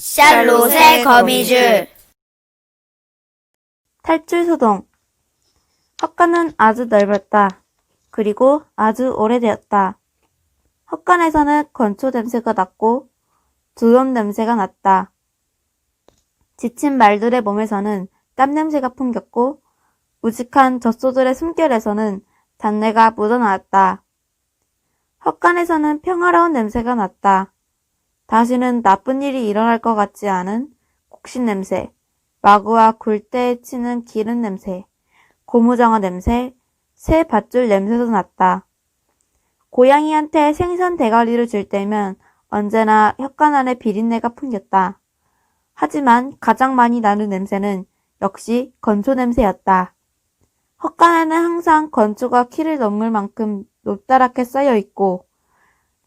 샬롯의 거미줄. 탈출소동. 헛간은 아주 넓었다. 그리고 아주 오래되었다. 헛간에서는 건초 냄새가 났고 두엄 냄새가 났다. 지친 말들의 몸에서는 땀 냄새가 풍겼고 우직한 젖소들의 숨결에서는 잡내가 묻어나왔다. 헛간에서는 평화로운 냄새가 났다. 다시는 나쁜 일이 일어날 것 같지 않은 곡신 냄새, 마구와 굴대에 치는 기름 냄새, 고무장어 냄새, 새 밧줄 냄새도 났다. 고양이한테 생선 대가리를 줄 때면 언제나 헛간 안에 비린내가 풍겼다. 하지만 가장 많이 나는 냄새는 역시 건초 냄새였다. 헛간에는 항상 건초가 키를 넘을 만큼 높다랗게 쌓여 있고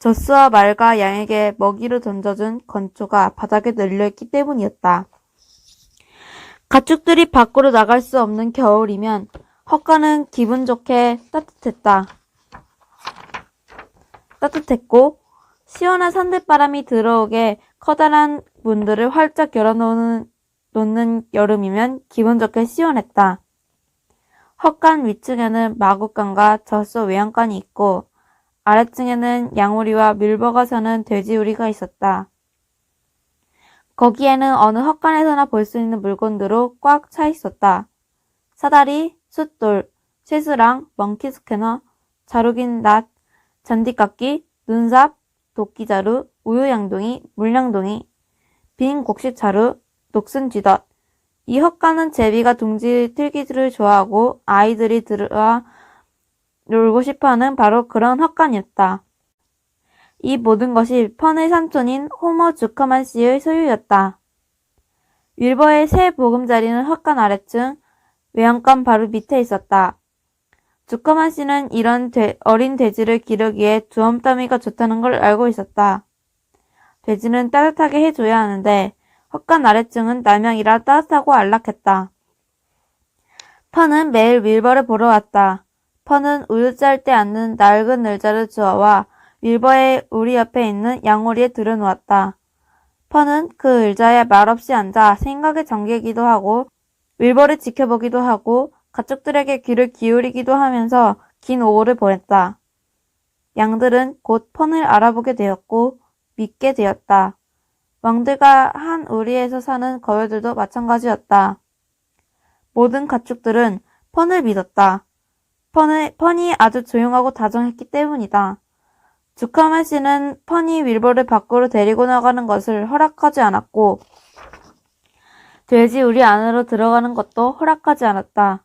젖소와 말과 양에게 먹이로 던져준 건초가 바닥에 널려있기 때문이었다. 가축들이 밖으로 나갈 수 없는 겨울이면 헛간은 기분 좋게 따뜻했고 시원한 산들바람이 들어오게 커다란 문들을 활짝 열어놓는 여름이면 기분 좋게 시원했다. 헛간 위층에는 마구간과 젖소 외양간이 있고 아래층에는 양우리와 밀버가 사는 돼지우리가 있었다. 거기에는 어느 헛간에서나 볼 수 있는 물건들로 꽉 차 있었다. 사다리, 숫돌, 쇠수랑, 먼키 스캐너, 자루긴 낫, 잔디깎기, 눈삽, 도끼자루, 우유양동이, 물량동이, 빈 곡식자루, 녹슨 쥐덫. 이 헛간은 제비가 둥지 틀기를 좋아하고 아이들이 들어와 놀고 싶어하는 바로 그런 헛간이었다. 이 모든 것이 펀의 삼촌인 호머 주커만 씨의 소유였다. 윌버의 새 보금자리는 헛간 아래층 외양간 바로 밑에 있었다. 주커만 씨는 이런 어린 돼지를 기르기에 두엄더미가 좋다는 걸 알고 있었다. 돼지는 따뜻하게 해줘야 하는데 헛간 아래층은 남양이라 따뜻하고 안락했다. 펀은 매일 윌버를 보러 왔다. 펀은 우유 짤 때 앉는 낡은 의자를 주워와 윌버의 우리 옆에 있는 양오리에 들여놓았다. 펀은 그 의자에 말없이 앉아 생각에 잠기기도 하고 윌버를 지켜보기도 하고 가축들에게 귀를 기울이기도 하면서 긴 오후를 보냈다. 양들은 곧 펀을 알아보게 되었고 믿게 되었다. 왕들과 한 우리에서 사는 거위들도 마찬가지였다. 모든 가축들은 펀을 믿었다. 펀이 아주 조용하고 다정했기 때문이다. 주커만 씨는 펀이 윌버를 밖으로 데리고 나가는 것을 허락하지 않았고 돼지 우리 안으로 들어가는 것도 허락하지 않았다.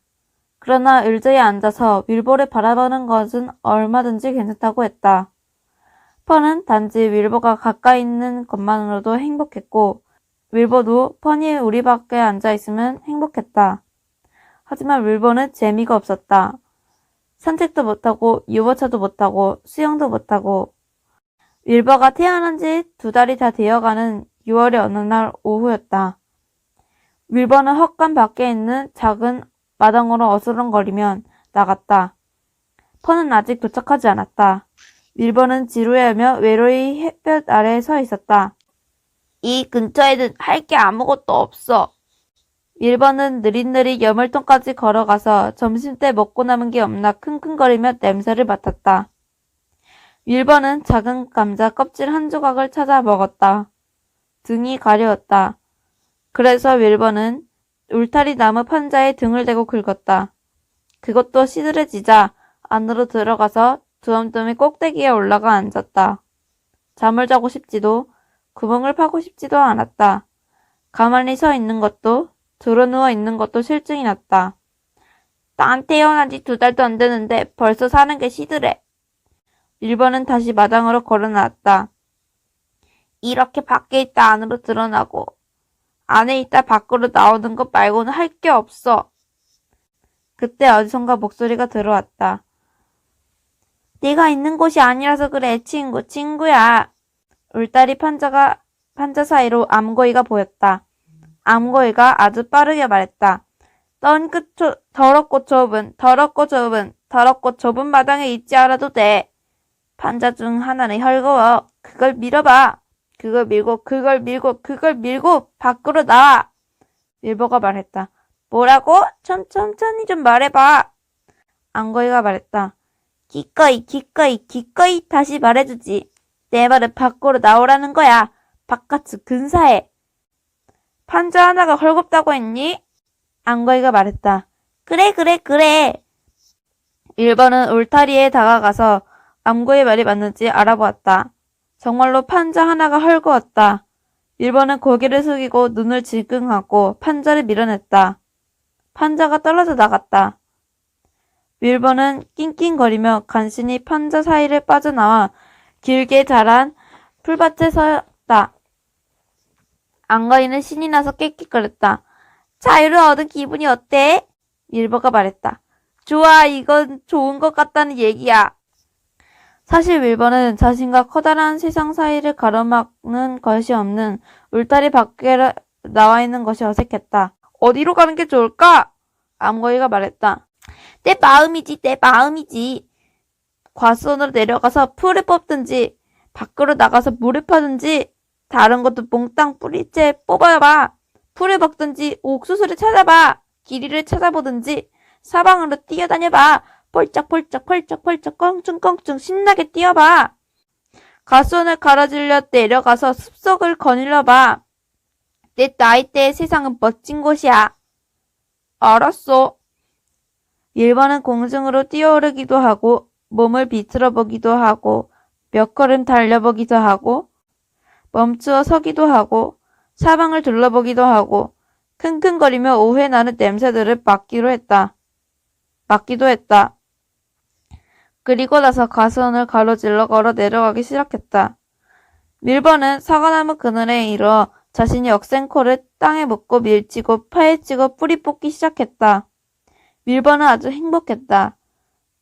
그러나 의자에 앉아서 윌버를 바라보는 것은 얼마든지 괜찮다고 했다. 펀은 단지 윌버가 가까이 있는 것만으로도 행복했고 윌버도 펀이 우리 밖에 앉아있으면 행복했다. 하지만 윌버는 재미가 없었다. 산책도 못하고 유모차도 못하고 수영도 못하고 윌버가 태어난 지 2달이 다 되어가는 6월의 어느 날 오후였다. 윌버는 헛간 밖에 있는 작은 마당으로 어슬렁거리면 나갔다. 펀은 아직 도착하지 않았다. 윌버는 지루해하며 외로이 햇볕 아래에 서 있었다. 이 근처에는 할 게 아무것도 없어. 윌버는 느릿느릿 여물통까지 걸어가서 점심때 먹고 남은 게 없나 킁킁거리며 냄새를 맡았다. 윌버는 작은 감자 껍질 한 조각을 찾아 먹었다. 등이 가려웠다. 그래서 윌버는 울타리 나무 판자에 등을 대고 긁었다. 그것도 시들해지자 안으로 들어가서 두엄더미 꼭대기에 올라가 앉았다. 잠을 자고 싶지도 구멍을 파고 싶지도 않았다. 가만히 서 있는 것도 드러누워 있는 것도 실증이 났다. 난 태어난 지 2달도 안 되는데 벌써 사는 게 시들해. 윌버는 다시 마당으로 걸어 나왔다. 이렇게 밖에 있다 안으로 드러나고 안에 있다 밖으로 나오는 것 말고는 할 게 없어. 그때 어디선가 목소리가 들어왔다. 네가 있는 곳이 아니라서 그래 친구야. 울타리 판자 사이로 암거이가 보였다. 암거이가 아주 빠르게 말했다. 넌 그 더럽고 좁은 마당에 있지 않아도 돼. 판자 중 하나는 헐거워. 그걸 밀어봐. 그걸 밀고 밖으로 나와. 밀버가 말했다. 뭐라고? 천천히 좀 말해봐. 안거이가 말했다. 기꺼이 다시 말해주지. 내 말은 밖으로 나오라는 거야. 바깥을 근사해. 판자 하나가 헐겁다고 했니? 안거이가 말했다. 그래. 1번은 울타리에 다가가서 안거이의 말이 맞는지 알아보았다. 정말로 판자 하나가 헐거웠다. 1번은 고개를 숙이고 눈을 질끈하고 판자를 밀어냈다. 판자가 떨어져 나갔다. 1번은 낑낑거리며 간신히 판자 사이를 빠져나와 길게 자란 풀밭에 섰다. 안거이는 신이 나서 깨끗거렸다. 자유를 얻은 기분이 어때? 1번가 말했다. 좋아, 이건 좋은 것 같다는 얘기야. 사실 밀버는 자신과 커다란 세상 사이를 가로막는 것이 없는 울타리 밖에 나와 있는 것이 어색했다. 어디로 가는 게 좋을까? 안거이가 말했다. 내 마음이지. 과수원으로 내려가서 풀을 뽑든지 밖으로 나가서 물을 파든지 다른 것도 몽땅 뿌리째 뽑아봐. 풀을 먹든지 옥수수를 찾아봐. 길이를 찾아보든지 사방으로 뛰어다녀봐. 펄쩍 껑충 신나게 뛰어봐. 가수원을 가로질러 내려가서 숲속을 거닐러봐. 내 나이대의 세상은 멋진 곳이야. 알았어. 1번은 공중으로 뛰어오르기도 하고 몸을 비틀어 보기도 하고 몇 걸음 달려보기도 하고 멈추어 서기도 하고 사방을 둘러보기도 하고 킁킁거리며 오해 나는 냄새들을 맡기도 했다. 그리고 나서 가수원을 가로질러 걸어 내려가기 시작했다. 밀버는 사과나무 그늘에 이르러 자신이 억센코를 땅에 묻고 밀치고 파헤치고 뿌리 뽑기 시작했다. 밀버는 아주 행복했다.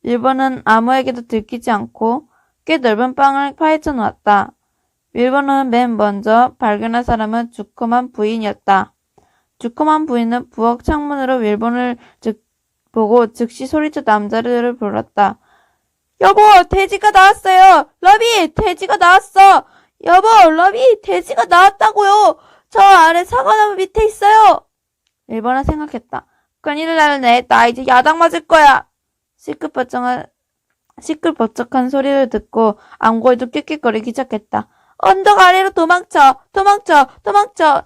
밀버는 아무에게도 들키지 않고 꽤 넓은 땅을 파헤쳐 놓았다. 밀버는 맨 먼저 발견한 사람은 주커만 부인이었다. 주커만 부인은 부엌 창문으로 밀버를 보고 즉시 소리쳐 남자를 불렀다. 여보, 돼지가 나왔어요. 러비, 돼지가 나왔어. 여보, 러비, 돼지가 나왔다고요. 저 아래 사과나무 밑에 있어요. 밀버는 생각했다. 큰일 났네. 나 이제 야당 맞을 거야. 시끌벅적한 소리를 듣고 안거이도 끽끽거리기 시작했다. 언덕 아래로 도망쳐.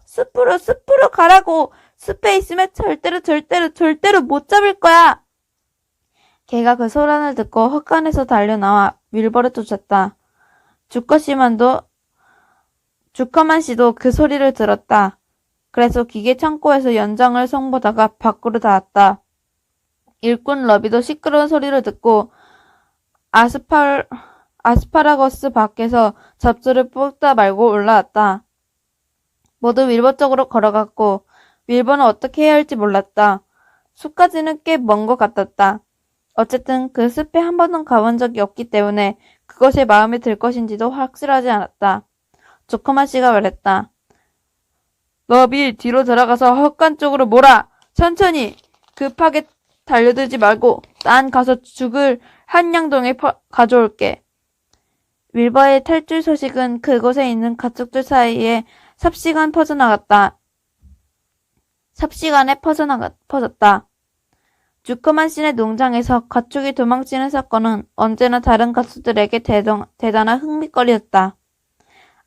숲으로 가라고. 숲에 있으면 절대로 못 잡을 거야. 걔가 그 소란을 듣고 헛간에서 달려나와 밀버를 쫓았다. 주커만 씨도 그 소리를 들었다. 그래서 기계 창고에서 연장을 송보다가 밖으로 나왔다. 일꾼 러비도 시끄러운 소리를 듣고 아스파라거스 밖에서 잡초를 뽑다 말고 올라왔다. 모두 밀버 쪽으로 걸어갔고 밀버는 어떻게 해야 할지 몰랐다. 숲까지는 꽤 먼 것 같았다. 어쨌든 그 숲에 한 번도 가본 적이 없기 때문에 그것이 마음에 들 것인지도 확실하지 않았다. 조커만 씨가 말했다. 러비 뒤로 들어가서 헛간 쪽으로 몰아. 천천히. 급하게 달려들지 말고 난 가서 죽을 한양동에 가져올게. 밀버의 탈출 소식은 그곳에 있는 가축들 사이에 삽시간에 퍼졌다. 주커만 씨네 농장에서 가축이 도망치는 사건은 언제나 다른 가축들에게 대단한 흥미거리였다.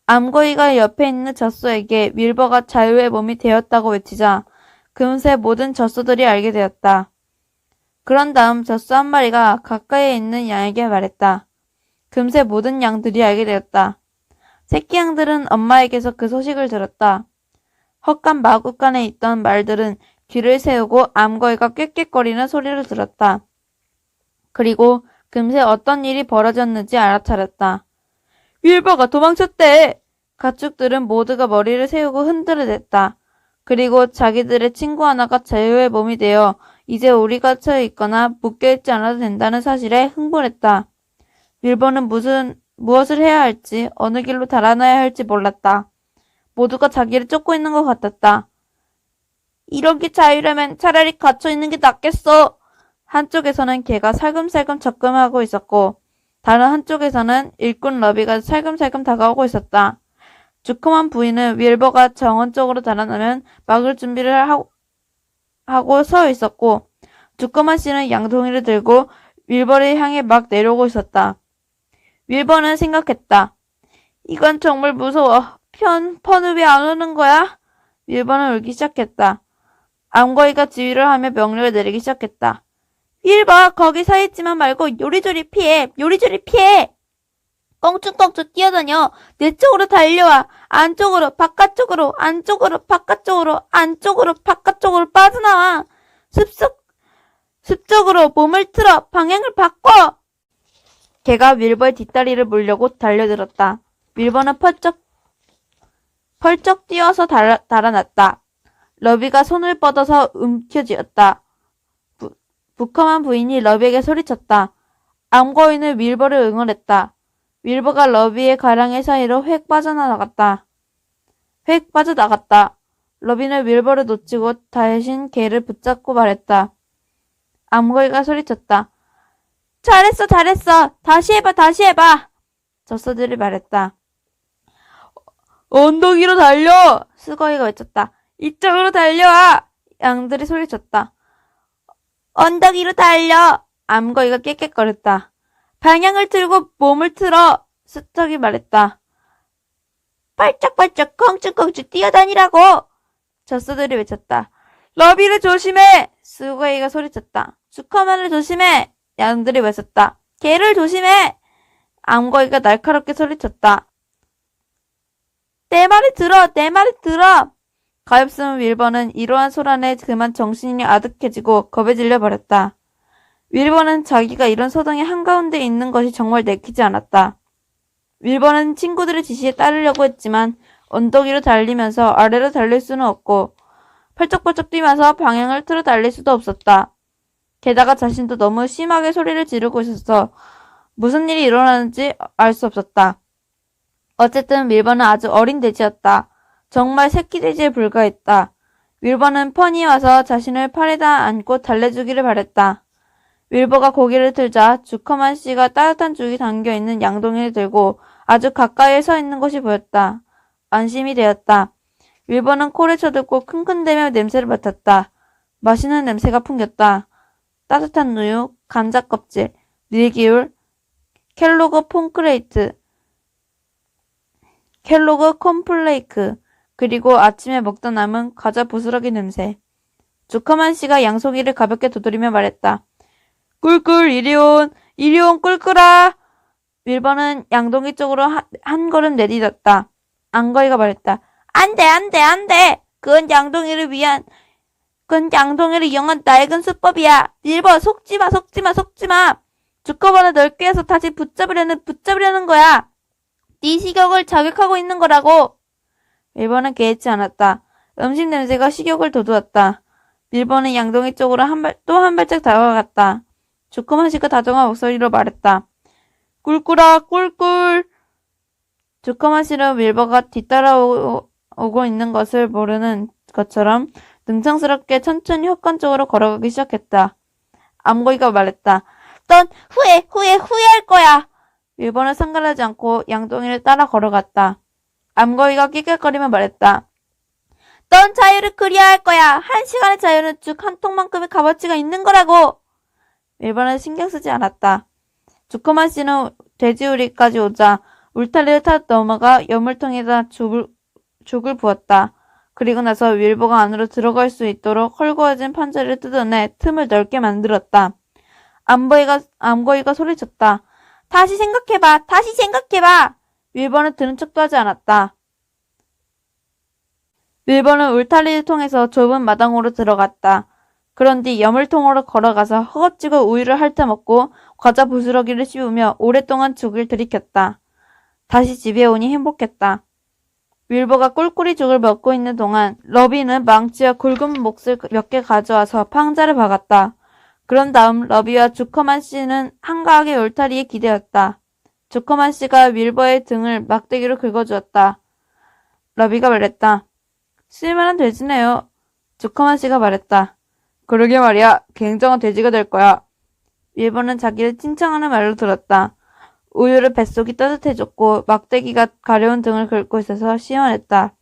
암거이가 옆에 있는 젖소에게 밀버가 자유의 몸이 되었다고 외치자 금세 모든 젖소들이 알게 되었다. 그런 다음 젖소 한 마리가 가까이에 있는 양에게 말했다. 금세 모든 양들이 알게 되었다. 새끼 양들은 엄마에게서 그 소식을 들었다. 헛간 마구간에 있던 말들은 귀를 세우고 암거이가 꾀꾀거리는 소리를 들었다. 그리고 금세 어떤 일이 벌어졌는지 알아차렸다. 밀버가 도망쳤대! 가축들은 모두가 머리를 세우고 흔들어댔다. 그리고 자기들의 친구 하나가 자유의 몸이 되어 이제 우리 갇혀 있거나 묶여있지 않아도 된다는 사실에 흥분했다. 밀버는 무엇을 해야 할지 어느 길로 달아나야 할지 몰랐다. 모두가 자기를 쫓고 있는 것 같았다. 이런 게 자유라면 차라리 갇혀있는 게 낫겠어. 한쪽에서는 걔가 살금살금 접근하고 있었고 다른 한쪽에서는 일꾼 러비가 살금살금 다가오고 있었다. 주컴한 부인은 윌버가 정원 쪽으로 달아나면 막을 준비를 하고 서 있었고, 주컴한 씨는 양동이를 들고 윌버를 향해 막 내려오고 있었다. 윌버는 생각했다. 이건 정말 무서워. 펀은 왜 안 오는 거야? 윌버는 울기 시작했다. 암거이가 지휘를 하며 명령을 내리기 시작했다. 윌버, 거기 서 있지만 말고 요리조리 피해. 요리조리 피해. 껑충껑충 뛰어다녀. 내 쪽으로 달려와. 안쪽으로, 바깥쪽으로, 안쪽으로, 바깥쪽으로, 안쪽으로, 바깥쪽으로 빠져나와. 숲속으로 몸을 틀어. 방향을 바꿔. 걔가 윌버의 뒷다리를 물려고 달려들었다. 윌버는 펄쩍 뛰어서 달아났다. 러비가 손을 뻗어서 움켜쥐었다. 부컴한 부인이 러비에게 소리쳤다. 암거인은 윌버를 응원했다. 윌버가 러비의 가랑의 사이로 획 빠져나갔다. 러비는 윌버를 놓치고 대신 걔를 붙잡고 말했다. 암거이가 소리쳤다. 잘했어. 다시 해봐. 젖소들이 말했다. 언덕 위로 달려! 스거이가 외쳤다. 이쪽으로 달려와! 양들이 소리쳤다. 언덕 위로 달려! 암거이가 깨끗거렸다. 방향을 틀고 몸을 틀어! 스턱이 말했다. 빨짝빨짝 껑충껑충 뛰어다니라고! 젖소들이 외쳤다. 러비를 조심해! 스거이가 소리쳤다. 주커만을 조심해! 양들이 외쳤다. 개를 조심해! 암거이가 날카롭게 소리쳤다. 내 말이 들어! 가엾은 윌버는 이러한 소란에 그만 정신이 아득해지고 겁에 질려버렸다. 윌버는 자기가 이런 소동의 한가운데 있는 것이 정말 내키지 않았다. 윌버는 친구들의 지시에 따르려고 했지만 언덕 위로 달리면서 아래로 달릴 수는 없고 펄쩍펄쩍 뛰면서 방향을 틀어 달릴 수도 없었다. 게다가 자신도 너무 심하게 소리를 지르고 있어서 무슨 일이 일어나는지 알 수 없었다. 어쨌든 윌버는 아주 어린 돼지였다. 정말 새끼 돼지에 불과했다. 윌버는 펀이 와서 자신을 팔에다 안고 달래주기를 바랬다. 윌버가 고개를 들자 주커만 씨가 따뜻한 죽이 담겨있는 양동이를 들고 아주 가까이에 서 있는 것이 보였다. 안심이 되었다. 윌버는 코를 쳐들고 킁킁대며 냄새를 맡았다. 맛있는 냄새가 풍겼다. 따뜻한 우유, 감자 껍질, 밀기울, 켈로그 콘플레이크, 그리고 아침에 먹다 남은 과자 부스러기 냄새. 주커만 씨가 양송이를 가볍게 두드리며 말했다. 꿀꿀 이리 온 꿀꿀아. 윌버는 양동이 쪽으로 한 걸음 내디뎠다. 안거이가 말했다. 안 돼. 그건 양동이를 이용한 낡은 수법이야. 윌버 속지마. 주커만을 널 꿰어서 다시 붙잡으려는 거야. 네 식욕을 자극하고 있는 거라고. 윌버는 개의치 않았다. 음식 냄새가 식욕을 돋우었다. 윌버는 양동이 쪽으로 또 한 발짝 다가갔다. 주커만 씨가 다정한 목소리로 말했다. 꿀꿀아, 꿀꿀. 주커만 씨는 윌버가 뒤따라오고 있는 것을 모르는 것처럼 능청스럽게 천천히 헛간 쪽으로 걸어가기 시작했다. 암고이가 말했다. 넌 후회할 거야. 윌버는 상관하지 않고 양동이를 따라 걸어갔다. 암거이가 낄낄거리며 말했다. 넌 자유를 그리워할 거야. 1시간의 자유는 죽 한 통만큼의 값어치가 있는 거라고. 윌버는 신경 쓰지 않았다. 주커만 씨는 돼지우리까지 오자 울타리를 타 넘어가 여물통에다 죽을 부었다. 그리고 나서 윌버가 안으로 들어갈 수 있도록 헐거워진 판자리를 뜯어내 틈을 넓게 만들었다. 암거이가 소리쳤다. 다시 생각해봐. 윌버는 들은 척도 하지 않았다. 윌버는 울타리를 통해서 좁은 마당으로 들어갔다. 그런 뒤 여물통으로 걸어가서 허겁지겁 우유를 핥아먹고 과자 부스러기를 씹으며 오랫동안 죽을 들이켰다. 다시 집에 오니 행복했다. 윌버가 꿀꿀이 죽을 먹고 있는 동안 러비는 망치와 굵은 몫을 몇 개 가져와서 팡자를 박았다. 그런 다음 러비와 주커만 씨는 한가하게 울타리에 기대었다. 주커만 씨가 윌버의 등을 막대기로 긁어주었다. 러비가 말했다. 쓸만한 돼지네요. 주커만 씨가 말했다. 그러게 말이야. 굉장한 돼지가 될 거야. 윌버는 자기를 칭찬하는 말로 들었다. 우유를 뱃속이 따뜻해졌고 막대기가 가려운 등을 긁고 있어서 시원했다.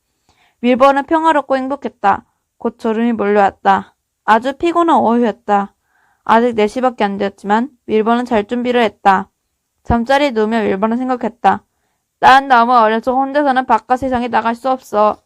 윌버는 평화롭고 행복했다. 곧 졸음이 몰려왔다. 아주 피곤한 오후였다. 아직 4시밖에 안 되었지만 윌버는 잘 준비를 했다. 잠자리에 누우며 윌버는 생각했다. 난 너무 어려서 혼자서는 바깥 세상에 나갈 수 없어.